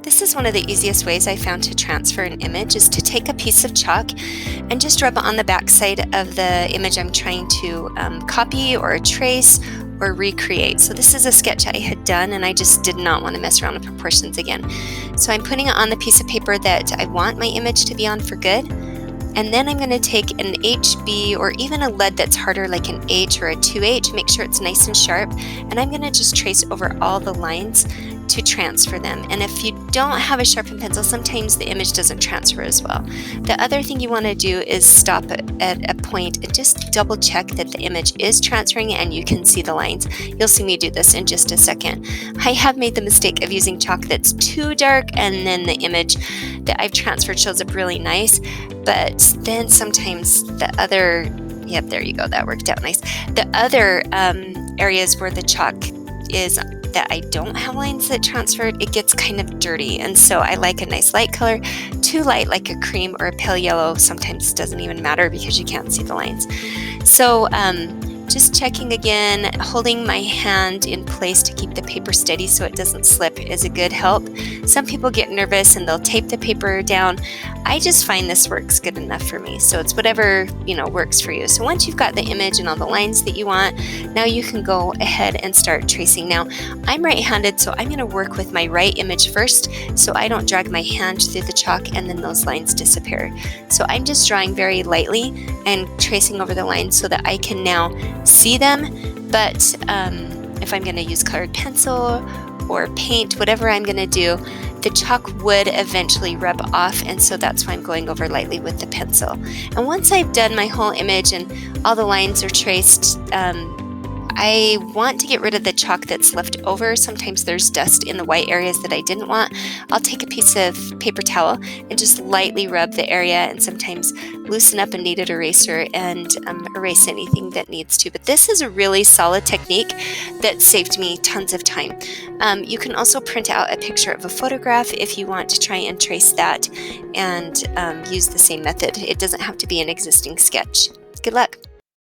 This is one of the easiest ways I found to transfer an image is to take a piece of chalk and just rub it on the backside of the image I'm trying to copy or trace or recreate. So this is a sketch I had done and I just did not want to mess around with proportions again. So I'm putting it on the piece of paper that I want my image to be on for good. And then I'm going to take an HB or even a lead that's harder like an H or a 2H, make sure it's nice and sharp. And I'm going to just trace over all the lines to transfer them. And if you don't have a sharpened pencil, sometimes the image doesn't transfer as well. The other thing you want to do is stop at a point and just double check that the image is transferring and you can see the lines. You'll see me do this in just a second. I have made the mistake of using chalk that's too dark and then the image that I've transferred shows up really nice, but then sometimes the other, yep, there you go, that worked out nice. The other areas where the chalk is that I don't have lines that transferred, it gets kind of dirty, and so I like a nice light color. Too light like a cream or a pale yellow sometimes doesn't even matter because you can't see the lines. So just checking again, holding my hand in place to keep the paper steady so it doesn't slip is a good help. Some people get nervous and they'll tape the paper down. I just find this works good enough for me. So it's whatever, works for you. So once you've got the image and all the lines that you want, now you can go ahead and start tracing. Now, I'm right-handed, so I'm going to work with my right image first so I don't drag my hand through the chalk and then those lines disappear. So I'm just drawing very lightly and tracing over the lines so that I can now see them, but if I'm going to use colored pencil or paint, whatever I'm going to do, the chalk would eventually rub off, and so that's why I'm going over lightly with the pencil. And once I've done my whole image and all the lines are traced, I want to get rid of the chalk that's left over. Sometimes there's dust in the white areas that I didn't want. I'll take a piece of paper towel and just lightly rub the area and sometimes loosen up a kneaded eraser and erase anything that needs to. But this is a really solid technique that saved me tons of time. You can also print out a picture of a photograph if you want to try and trace that and use the same method. It doesn't have to be an existing sketch. Good luck.